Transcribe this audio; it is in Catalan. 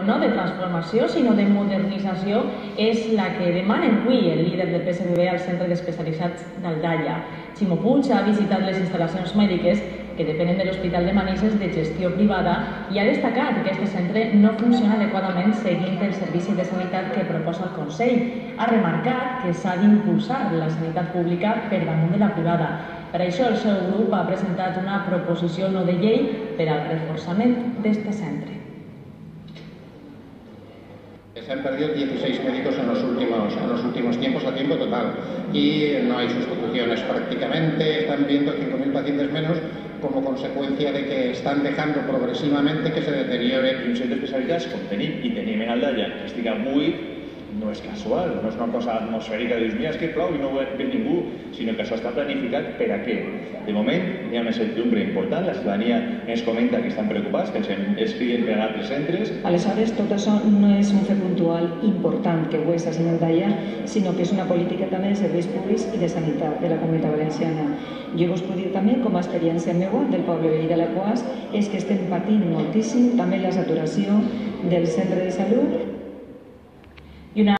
no de transformació, sinó de modernització, és la que demana avui el líder del PSDB al Centre d'Especialitats d'Aldaia. Ximo Puig ha visitat les instal·lacions mèdiques que depenen de l'Hospital de Manises de gestió privada i ha destacat que aquest centre no funciona adequadament seguint el servici de sanitat que proposa el Consell. Ha remarcat que s'ha d'impulsar la sanitat pública per damunt de la privada. Per això el seu grup ha presentat una proposició no de llei per al reforçament d'aquest centre. Se han perdido 16 médicos en los últimos tiempos a tiempo total y no hay sustituciones. Prácticamente están viendo 5.000 pacientes menos como conseqüència de que estan dejando progressivamente que se deteriore. Un centre d'especialitats com tenim i tenim en Aldaia, que estigui buit, no és casual, no és una cosa atmosfèrica de dir, mira, és que plou i no ve ningú, sinó que això està planificat per a què? De moment, hi ha una incertidumbre important, la ciutadania ens comenta que estan preocupats, que ens escriuen per a altres centres. Aleshores, tot això no és un fet puntual important que ho és a Aldaia, sinó que és una política també de serveis públics i de sanitat de la Comunitat Valenciana. Jo us puc dir també, com a experiència meva del poble veí de l'Aquàs, és que estem patint moltíssim també la saturació del centre de salut.